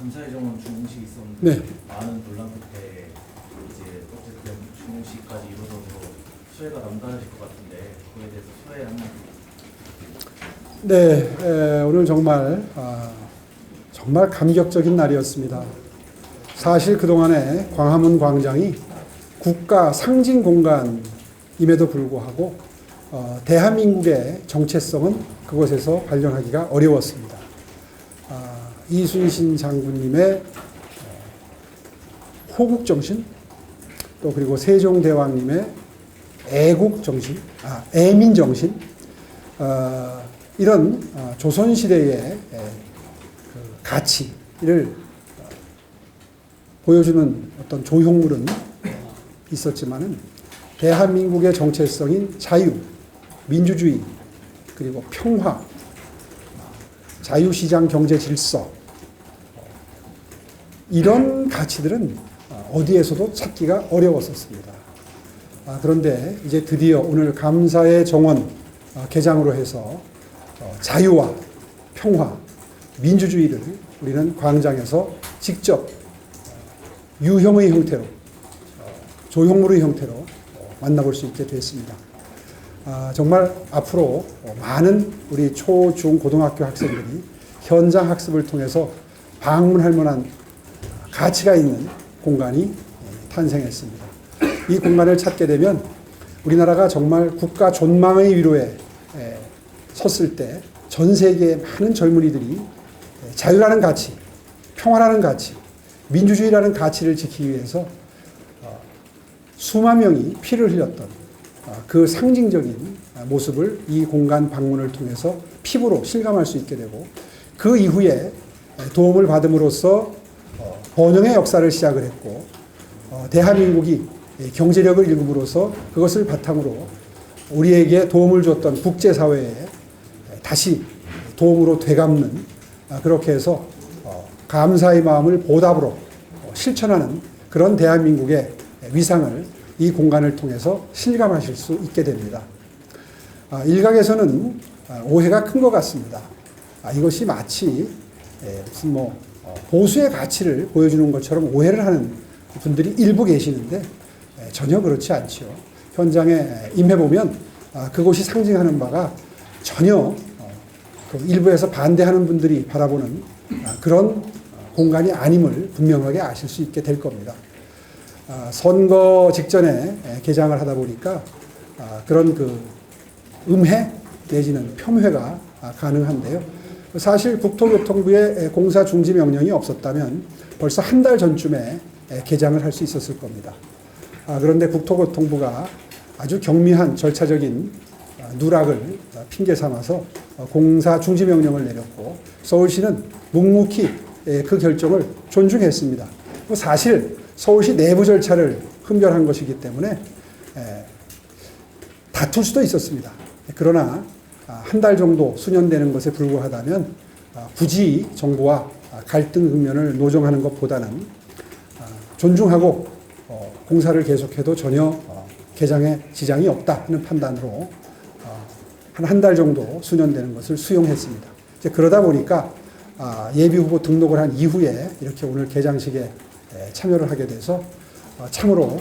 감사의 정원 중공식이 있었는데 네. 많은 논란 끝에 이제 어쨌든 중공식까지 이루어져서 수혜가 남다르실 것 같은데 그거에 대해서 수혜 한마디. 네, 오늘 정말 감격적인 날이었습니다. 사실 그동안에 광화문 광장이 국가 상징 공간임에도 불구하고 대한민국의 정체성은 그곳에서 발견하기가 어려웠습니다. 이순신 장군님의 호국정신, 또 그리고 세종대왕님의 애국정신, 애민정신, 이런 조선시대의 그 가치를 보여주는 어떤 조형물은 있었지만은 대한민국의 정체성인 자유, 민주주의, 그리고 평화, 자유시장 경제 질서, 이런 가치들은 어디에서도 찾기가 어려웠었습니다. 그런데 이제 드디어 오늘 감사의 정원 개장으로 해서 자유와 평화, 민주주의를 우리는 광장에서 직접 유형의 형태로, 조형물의 형태로 만나볼 수 있게 됐습니다. 정말 앞으로 많은 우리 초, 중, 고등학교 학생들이 현장 학습을 통해서 방문할 만한 가치가 있는 공간이 탄생했습니다. 이 공간을 찾게 되면 우리나라가 정말 국가 존망의 위로에 섰을 때 전 세계의 많은 젊은이들이 자유라는 가치, 평화라는 가치, 민주주의라는 가치를 지키기 위해서 수만 명이 피를 흘렸던 그 상징적인 모습을 이 공간 방문을 통해서 피부로 실감할 수 있게 되고, 그 이후에 도움을 받음으로써 번영의 역사를 시작을 했고, 대한민국이 경제력을 일금으로써 그것을 바탕으로 우리에게 도움을 줬던 국제사회에 다시 도움으로 되갚는, 그렇게 해서 감사의 마음을 보답으로 실천하는 그런 대한민국의 위상을 이 공간을 통해서 실감하실 수 있게 됩니다. 일각에서는 오해가 큰 것 같습니다. 이것이 마치 무슨 보수의 가치를 보여주는 것처럼 오해를 하는 분들이 일부 계시는데 전혀 그렇지 않지요. 현장에 임해보면 그곳이 상징하는 바가 전혀 그 일부에서 반대하는 분들이 바라보는 그런 공간이 아님을 분명하게 아실 수 있게 될 겁니다. 선거 직전에 개장을 하다 보니까 그런 그 음해 내지는 폄훼가 가능한데요. 사실 국토교통부의 공사 중지 명령이 없었다면 벌써 한 달 전쯤에 개장을 할 수 있었을 겁니다. 그런데 국토교통부가 아주 경미한 절차적인 누락을 핑계 삼아서 공사 중지 명령을 내렸고, 서울시는 묵묵히 그 결정을 존중했습니다. 사실 서울시 내부 절차를 흠결한 것이기 때문에 다툴 수도 있었습니다. 그러나 한 달 정도 수년되는 것에 불과하다면 굳이 정부와 갈등 국면을 노정하는 것보다는 존중하고 공사를 계속해도 전혀 개장에 지장이 없다 하는 판단으로 한 달 정도 수년되는 것을 수용했습니다. 이제 그러다 보니까 예비 후보 등록을 한 이후에 이렇게 오늘 개장식에 참여를 하게 돼서 참으로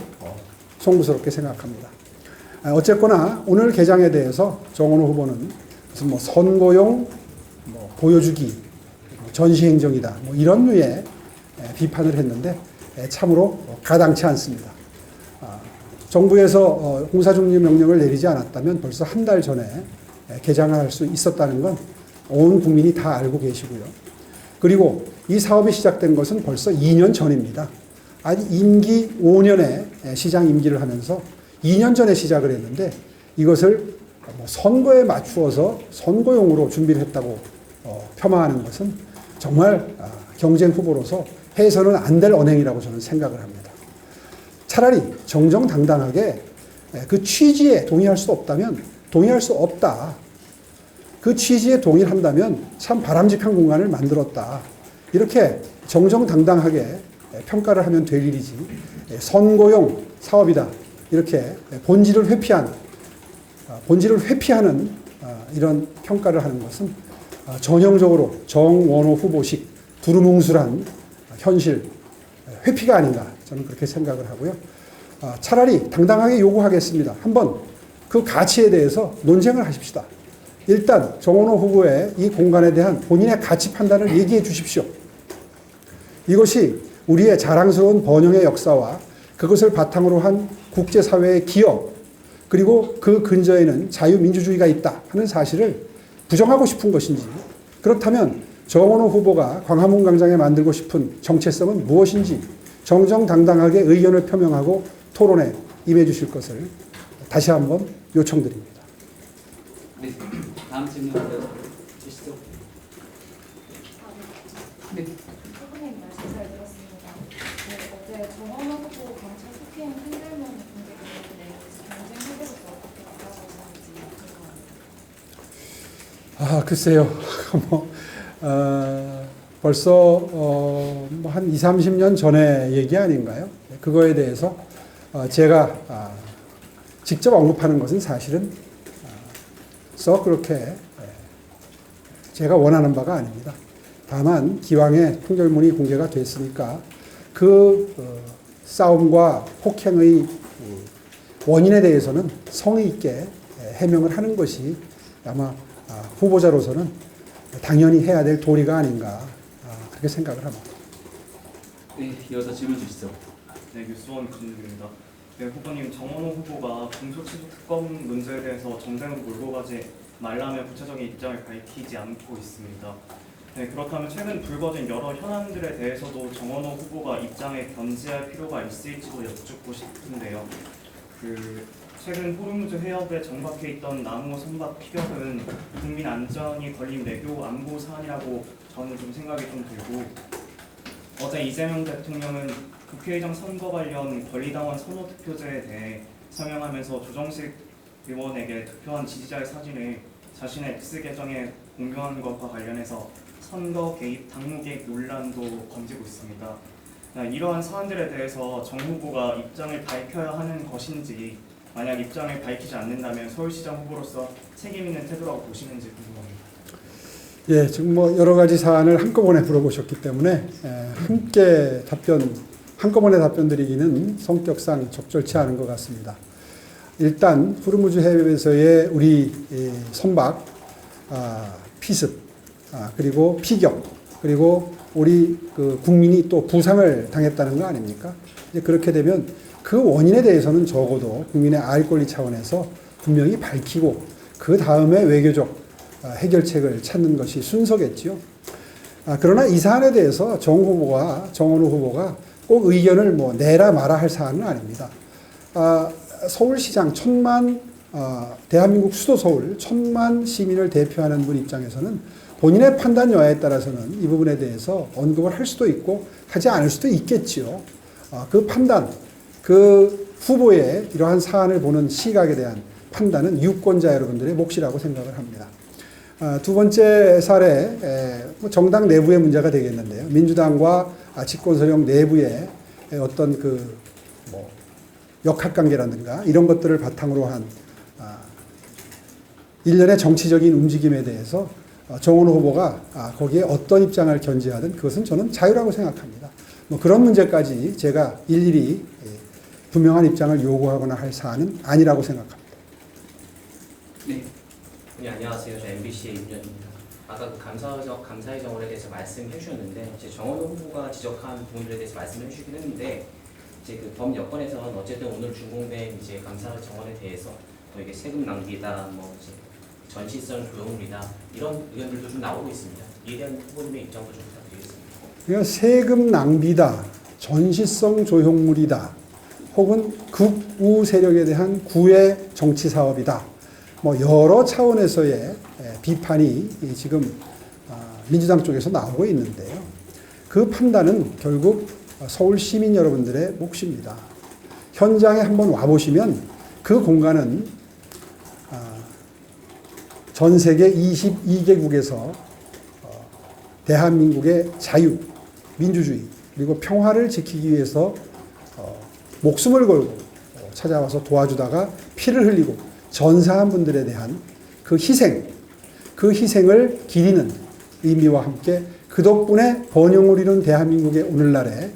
송구스럽게 생각합니다. 어쨌거나 오늘 개장에 대해서 정원호 후보는 무슨 선거용 보여주기, 전시행정이다, 이런 류의 비판을 했는데 참으로 가당치 않습니다. 정부에서 공사중지 명령을 내리지 않았다면 벌써 한 달 전에 개장을 할 수 있었다는 건 온 국민이 다 알고 계시고요. 그리고 이 사업이 시작된 것은 벌써 2년 전입니다. 아직 임기 5년의 시장 임기를 하면서 2년 전에 시작을 했는데 이것을 선거에 맞추어서 선거용으로 준비를 했다고 폄하하는 것은 정말 경쟁 후보로서 해서는 안 될 언행이라고 저는 생각을 합니다. 차라리 정정당당하게 그 취지에 동의할 수 없다면 동의할 수 없다. 그 취지에 동의를 한다면 참 바람직한 공간을 만들었다. 이렇게 정정당당하게 평가를 하면 될 일이지, 선거용 사업이다. 이렇게 본질을 회피하는 이런 평가를 하는 것은 전형적으로 정원호 후보식 두루뭉술한 현실, 회피가 아닌가 저는 그렇게 생각을 하고요. 차라리 당당하게 요구하겠습니다. 한번 그 가치에 대해서 논쟁을 하십시다. 일단 정원호 후보의 이 공간에 대한 본인의 가치 판단을 얘기해 주십시오. 이것이 우리의 자랑스러운 번영의 역사와 그것을 바탕으로 한 국제사회의 기여, 그리고 그 근저에는 자유민주주의가 있다 하는 사실을 부정하고 싶은 것인지, 그렇다면 정원호 후보가 광화문 광장에 만들고 싶은 정체성은 무엇인지 정정당당하게 의견을 표명하고 토론에 임해 주실 것을 다시 한번 요청드립니다. 네, 다음 질문 주시죠. 네. 후보님 말씀 잘 들었습니다. 네, 어제 정원호 후보 경찰 폭행 팬들몬 공개되었는데 경쟁 후보로서 어떻게 나가보는지 죄송합니다. 글쎄요. 벌써 한 20, 30년 전의 얘기 아닌가요? 그거에 대해서 제가 직접 언급하는 것은 사실은 썩 그렇게 제가 원하는 바가 아닙니다. 다만 기왕에 판결문이 공개가 됐으니까 그 싸움과 폭행의 원인에 대해서는 성의 있게 해명을 하는 것이 아마 후보자로서는 당연히 해야 될 도리가 아닌가 그렇게 생각을 합니다. 네, 이어서 질문 주시죠. 네, 뉴스원 김준입니다. 네, 후보님, 정원호 후보가 공소시효 특검 문제에 대해서 정쟁은 몰고 가지 말라며 구체적인 입장을 밝히지 않고 있습니다. 네, 그렇다면 최근 불거진 여러 현안들에 대해서도 정원호 후보가 입장에 견지할 필요가 있을지도 여쭙고 싶은데요. 최근 호르무즈 해협에 정박해 있던 나무 선박 피격은 국민 안전이 걸린 외교 안보 사안이라고 저는 좀 생각이 좀 들고, 어제 이재명 대통령은 국회의장 선거 관련 권리당원 선호 투표제에 대해 서명하면서 조정식 의원에게 투표한 지지자의 사진을 자신의 X 계정에 공유한 것과 관련해서 선거 개입, 당무 개입 논란도 번지고 있습니다. 이러한 사안들에 대해서 정 후보가 입장을 밝혀야 하는 것인지, 만약 입장을 밝히지 않는다면 서울시장 후보로서 책임 있는 태도라고 보시는지 궁금합니다. 예, 지금 뭐 여러 가지 사안을 한꺼번에 물어보셨기 때문에 한꺼번에 답변 드리기는 성격상 적절치 않은 것 같습니다. 일단 호르무즈 해협에서의 우리 선박 피습, 그리고 피격, 그리고 우리 그 국민이 또 부상을 당했다는 거 아닙니까? 이제 그렇게 되면 그 원인에 대해서는 적어도 국민의 알 권리 차원에서 분명히 밝히고 그 다음에 외교적 해결책을 찾는 것이 순서겠지요. 그러나 이 사안에 대해서 정원호 후보가 꼭 의견을 뭐 내라 마라 할 사안은 아닙니다. 서울시장 대한민국 수도 서울 1,000만 시민을 대표하는 분 입장에서는 본인의 판단 여하에 따라서는 이 부분에 대해서 언급을 할 수도 있고 하지 않을 수도 있겠지요. 그 판단, 그 후보의 이러한 사안을 보는 시각에 대한 판단은 유권자 여러분들의 몫이라고 생각을 합니다. 두 번째 사례, 정당 내부의 문제가 되겠는데요. 민주당과 집권 세력 내부의 어떤 역학관계라든가 이런 것들을 바탕으로 한 일련의 정치적인 움직임에 대해서 정원호 후보가 거기에 어떤 입장을 견지하든 그것은 저는 자유라고 생각합니다. 뭐 그런 문제까지 제가 일일이 분명한 입장을 요구하거나 할 사안은 아니라고 생각합니다. 네. 네, 안녕하세요. 저 MBC의 임전입니다. 아까 그 감사의 정원에 대해서 말씀해 주셨는데, 이제 정원호 후보가 지적한 부분들에 대해서 말씀해 주시긴 했는데, 이제 그 범 여건에서는 어쨌든 오늘 준공된 이제 감사의 정원에 대해서 또 이게 세금 낭비다, 뭐 이제 전시성 조형물이다 이런 의견들도 좀 나오고 있습니다. 이에 대한 후보님의 입장도 좀 부탁드리겠습니다. 그러니까 세금 낭비다, 전시성 조형물이다, 혹은 극우 세력에 대한 구애 정치 사업이다. 뭐 여러 차원에서의 비판이 지금 민주당 쪽에서 나오고 있는데요. 그 판단은 결국 서울 시민 여러분들의 몫입니다. 현장에 한번 와보시면 그 공간은 전 세계 22개국에서 대한민국의 자유, 민주주의, 그리고 평화를 지키기 위해서 목숨을 걸고 찾아와서 도와주다가 피를 흘리고 전사한 분들에 대한 그 희생을 기리는 의미와 함께 그 덕분에 번영을 이룬 대한민국의 오늘날의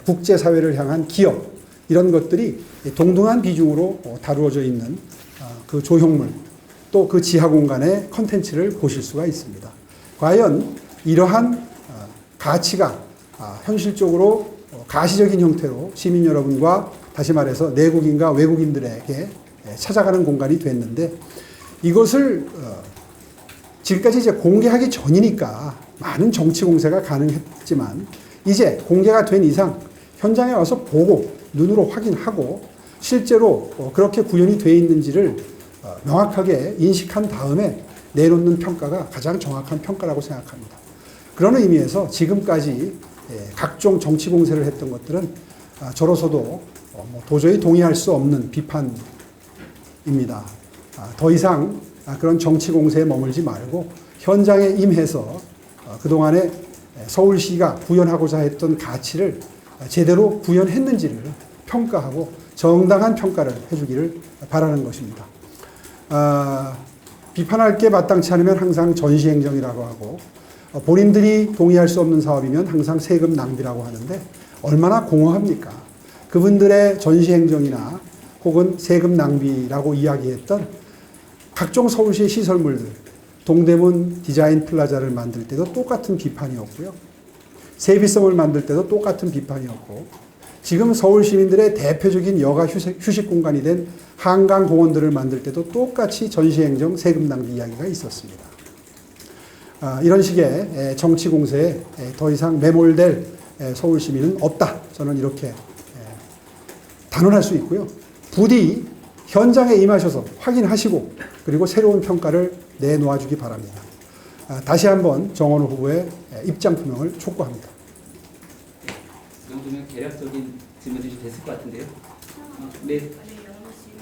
국제사회를 향한 기업, 이런 것들이 동등한 비중으로 다루어져 있는 그 조형물, 또 그 지하 공간의 컨텐츠를 보실 수가 있습니다. 과연 이러한 가치가 현실적으로 가시적인 형태로 시민 여러분과, 다시 말해서 내국인과 외국인들에게 찾아가는 공간이 됐는데, 이것을 지금까지 이제 공개하기 전이니까 많은 정치 공세가 가능했지만, 이제 공개가 된 이상 현장에 와서 보고 눈으로 확인하고 실제로 그렇게 구현이 되어 있는지를 명확하게 인식한 다음에 내놓는 평가가 가장 정확한 평가라고 생각합니다. 그런 의미에서 지금까지 각종 정치 공세를 했던 것들은 저로서도 도저히 동의할 수 없는 비판입니다. 더 이상 그런 정치 공세에 머물지 말고 현장에 임해서 그동안에 서울시가 구현하고자 했던 가치를 제대로 구현했는지를 평가하고 정당한 평가를 해주기를 바라는 것입니다. 비판할 게 마땅치 않으면 항상 전시행정이라고 하고, 본인들이 동의할 수 없는 사업이면 항상 세금 낭비라고 하는데, 얼마나 공허합니까? 그분들의 전시행정이나 혹은 세금 낭비라고 이야기했던 각종 서울시의 시설물들, 동대문 디자인 플라자를 만들 때도 똑같은 비판이었고요. 세비섬을 만들 때도 똑같은 비판이었고, 지금 서울 시민들의 대표적인 여가 휴식 공간이 된 한강공원들을 만들 때도 똑같이 전시행정 세금 낭비 이야기가 있었습니다. 이런 식의 정치 공세에 더 이상 매몰될 서울 시민은 없다. 저는 이렇게 단언할 수 있고요. 부디 현장에 임하셔서 확인하시고 그리고 새로운 평가를 내놓아 주기 바랍니다. 다시 한번 정원호 후보의 입장 표명을 촉구합니다. 이 정도면 개략적인 질문들이 됐을 것 같은데요. 네. 영호 씨,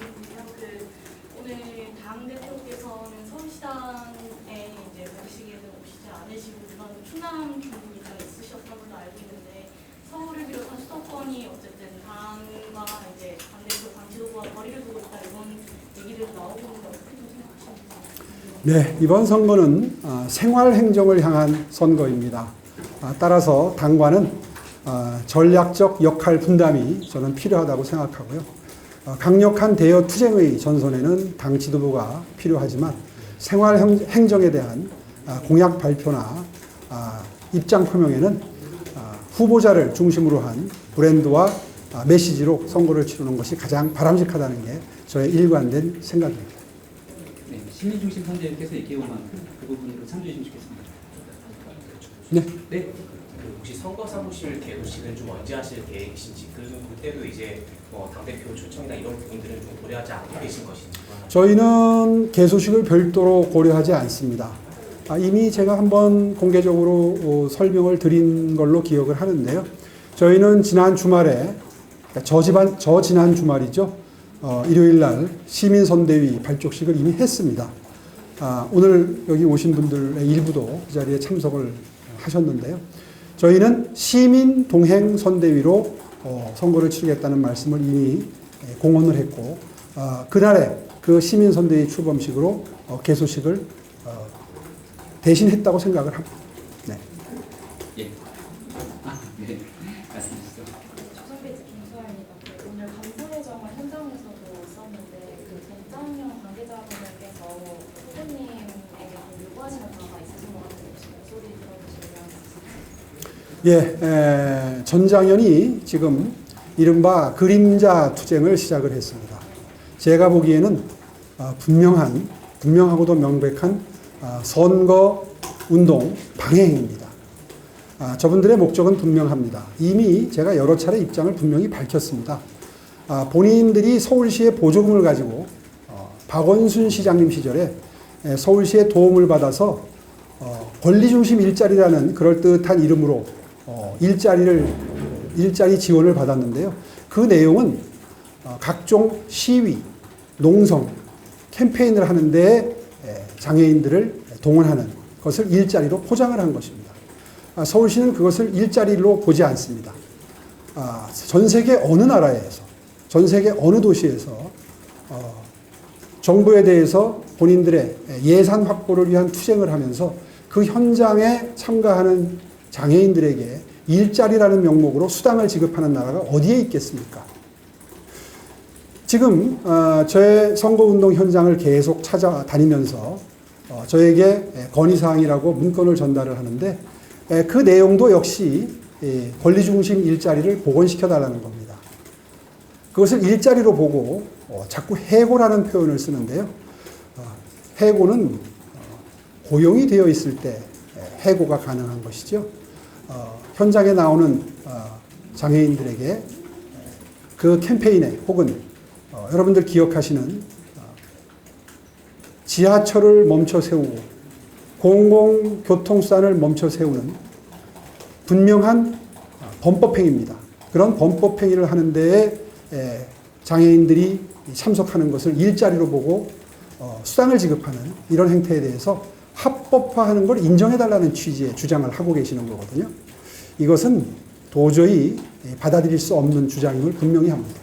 오늘 당 대표께서는 서울시장에 이제 모시기에는 오시지 않으시고 일반 충남 경북이 다 있으셨던 걸로 알고 있는데, 서울을 비롯한 수도권이 어쨌든 당과 이제 당 대표 당 지도부와 거리를 두고 있다, 이런 얘기를 나오고 있는데 어떻게 좀 생각하십니까? 네, 이번 선거는 생활행정을 향한 선거입니다. 따라서 당과는 전략적 역할 분담이 저는 필요하다고 생각하고요. 강력한 대여 투쟁의 전선에는 당 지도부가 필요하지만 생활행정에 대한 공약 발표나 입장 표명에는 후보자를 중심으로 한 브랜드와 메시지로 선거를 치르는 것이 가장 바람직하다는 게 저의 일관된 생각입니다. 네. 시민중심 선대위께서 얘기해온 만큼 그 부분으로 참조해 주시면 좋겠습니다. 네. 네. 혹시 선거 사무실 개소식은 좀 언제 하실 계획이신지, 그때도 이제 당대표 초청이나 이런 부분들은 좀 고려하지 않고 계신 것인지. 저희는 개소식을 별도로 고려하지 않습니다. 이미 제가 한번 공개적으로 설명을 드린 걸로 기억을 하는데요. 저희는 지난 주말에, 저 지난 주말이죠. 일요일 날 시민선대위 발족식을 이미 했습니다. 오늘 여기 오신 분들의 일부도 그 자리에 참석을 하셨는데요. 저희는 시민 동행 선대위로 선거를 치르겠다는 말씀을 이미 공언을 했고, 그날에 그 시민 선대위 출범식으로 개소식을 대신했다고 생각을 합니다. 네. 예. 네. 말씀 주시죠. 조선베이스 김소연입니다. 오늘 감사회정을 현장에서도 썼는데 전장형 관계자분들께서 후보님에게 요구하시는 바가 있으신 것 같은데 혹시 목소리 들어주시면. 예, 전장현이 지금 이른바 그림자 투쟁을 시작을 했습니다. 제가 보기에는 분명하고도 명백한 선거 운동 방해행위입니다. 저분들의 목적은 분명합니다. 이미 제가 여러 차례 입장을 분명히 밝혔습니다. 본인들이 서울시의 보조금을 가지고 박원순 시장님 시절에 서울시의 도움을 받아서 권리중심 일자리라는 그럴듯한 이름으로 일자리 지원을 받았는데요. 그 내용은 각종 시위, 농성, 캠페인을 하는데 장애인들을 동원하는 것을 일자리로 포장을 한 것입니다. 서울시는 그것을 일자리로 보지 않습니다. 전 세계 어느 나라에서, 전 세계 어느 도시에서 정부에 대해서 본인들의 예산 확보를 위한 투쟁을 하면서 그 현장에 참가하는 장애인들에게 일자리라는 명목으로 수당을 지급하는 나라가 어디에 있겠습니까? 지금 저의 선거운동 현장을 계속 찾아다니면서 저에게 건의사항이라고 문건을 전달을 하는데 그 내용도 역시 권리중심 일자리를 복원시켜달라는 겁니다. 그것을 일자리로 보고 자꾸 해고라는 표현을 쓰는데요. 해고는 고용이 되어 있을 때 해고가 가능한 것이죠. 현장에 나오는 장애인들에게 그 캠페인에 혹은 여러분들 기억하시는 지하철을 멈춰 세우고 공공교통수단을 멈춰 세우는 분명한 범법행위입니다. 그런 범법행위를 하는 데에 장애인들이 참석하는 것을 일자리로 보고 수당을 지급하는 이런 행태에 대해서 합법화하는 걸 인정해달라는 취지의 주장을 하고 계시는 거거든요. 이것은 도저히 받아들일 수 없는 주장임을 분명히 합니다.